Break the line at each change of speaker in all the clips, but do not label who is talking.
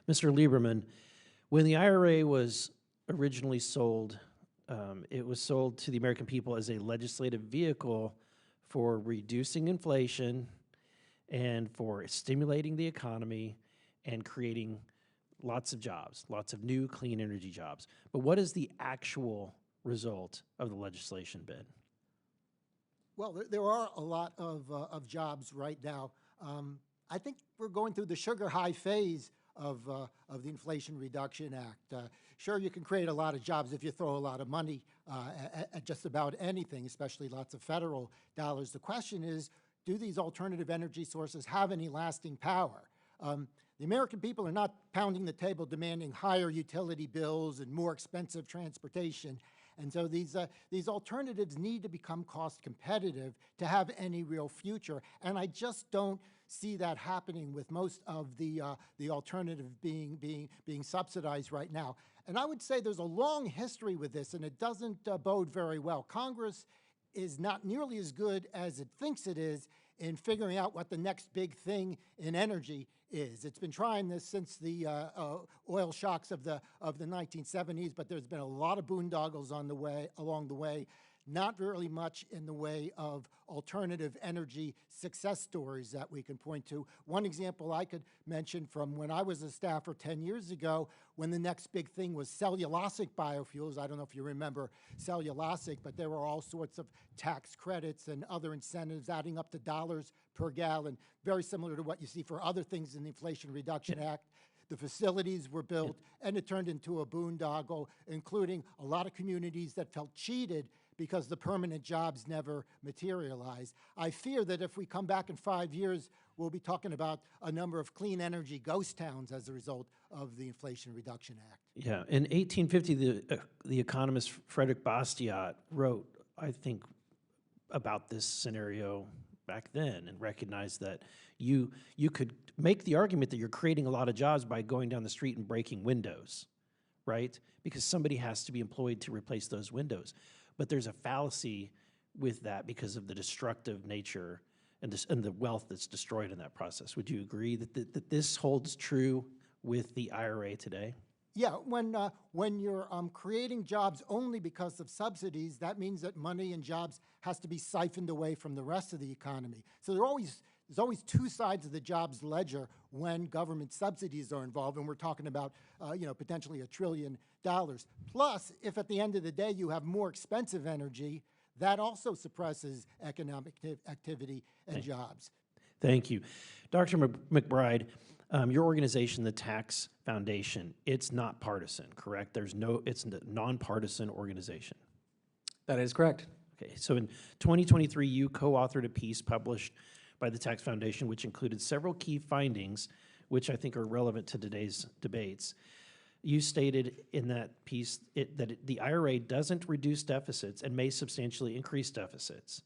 Mr. Lieberman, when the IRA was originally sold, it was sold to the American people as a legislative vehicle for reducing inflation and for stimulating the economy and creating lots of jobs, lots of new clean energy jobs. But what is the actual result of the legislation been?
Well, there are a lot of jobs right now. I think we're going through the sugar high phase of the Inflation Reduction Act. Sure, you can create a lot of jobs if you throw a lot of money at just about anything, especially lots of federal dollars. The question is, do these alternative energy sources have any lasting power? The American people are not pounding the table demanding higher utility bills and more expensive transportation. And so these alternatives need to become cost competitive to have any real future. And I just don't see that happening with most of the alternative being subsidized right now. And I would say there's a long history with this, and it doesn't bode very well. Congress is not nearly as good as it thinks it is in figuring out what the next big thing in energy is. It's been trying this since the oil shocks of the 1970s, but there's been a lot of boondoggles along the way, not really much in the way of alternative energy success stories that we can point to. One example I could mention from when I was a staffer 10 years ago, when the next big thing was cellulosic biofuels. I don't know if you remember cellulosic, but there were all sorts of tax credits and other incentives adding up to dollars per gallon, very similar to what you see for other things in the Inflation Reduction Act. The facilities were built, and it turned into a boondoggle, including a lot of communities that felt cheated because the permanent jobs never materialized. I fear that if we come back in 5 years, we'll be talking about a number of clean energy ghost towns as a result of the Inflation Reduction Act.
Yeah, in 1850, the economist Frederick Bastiat wrote, I think, about this scenario back then and recognized that you could make the argument that you're creating a lot of jobs by going down the street and breaking windows, right? Because somebody has to be employed to replace those windows. But there's a fallacy with that because of the destructive nature and the wealth that's destroyed in that process. Would you agree that this holds true with the IRA today?
Yeah, when you're creating jobs only because of subsidies, that means that money and jobs has to be siphoned away from the rest of the economy. So there's always two sides of the jobs ledger when government subsidies are involved, and we're talking about potentially $1 trillion. Plus, if at the end of the day you have more expensive energy, that also suppresses economic activity and jobs.
Thank you. Dr. McBride, your organization, the Tax Foundation, it's not partisan, correct? It's a nonpartisan organization.
That is correct.
Okay, so in 2023, you co-authored a piece published by the Tax Foundation, which included several key findings, which I think are relevant to today's debates. You stated in that piece that the IRA doesn't reduce deficits and may substantially increase deficits.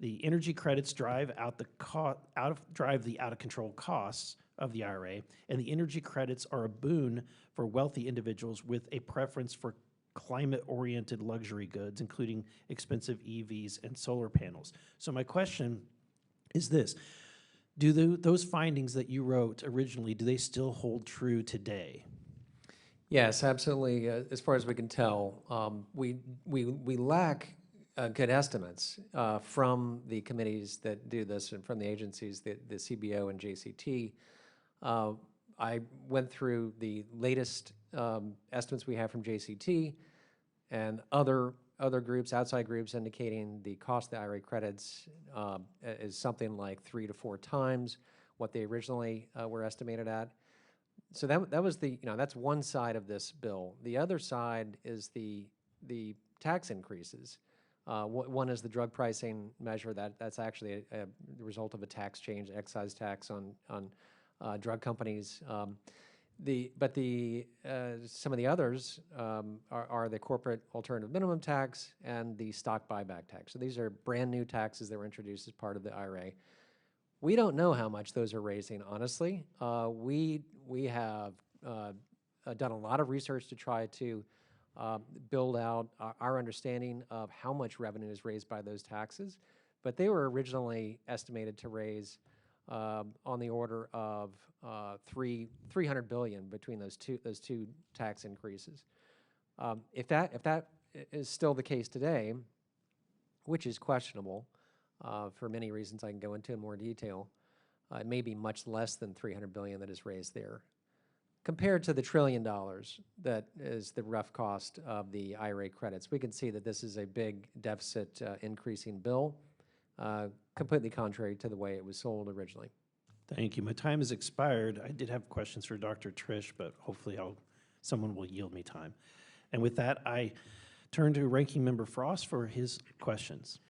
The energy credits drive the out-of-control costs of the IRA, and the energy credits are a boon for wealthy individuals with a preference for climate-oriented luxury goods, including expensive EVs and solar panels. So my question is this: do those findings that you wrote originally, do they still hold true today?
Yes, absolutely. As far as we can tell, we lack good estimates from the committees that do this and from the agencies, the CBO and JCT. I went through the latest estimates we have from JCT and other groups, outside groups, indicating the cost of the IRA credits is something like 3 to 4 times what they originally were estimated at. So that was that's one side of this bill. The other side is the tax increases. One is the drug pricing measure that's actually the result of a tax change, excise tax on drug companies. But some of the others are the corporate alternative minimum tax and the stock buyback tax. So these are brand new taxes that were introduced as part of the IRA. We don't know how much those are raising, honestly. We have done a lot of research to try to build out our understanding of how much revenue is raised by those taxes, but they were originally estimated to raise on the order of 300 billion between those two tax increases. If that is still the case today, which is questionable for many reasons I can go into in more detail, it may be much less than 300 billion that is raised there. Compared to the $1 trillion that is the rough cost of the IRA credits, we can see that this is a big deficit increasing bill, completely contrary to the way it was sold originally.
Thank you. My time has expired. I did have questions for Dr. Trish, but hopefully someone will yield me time. And with that, I turn to Ranking Member Frost for his questions.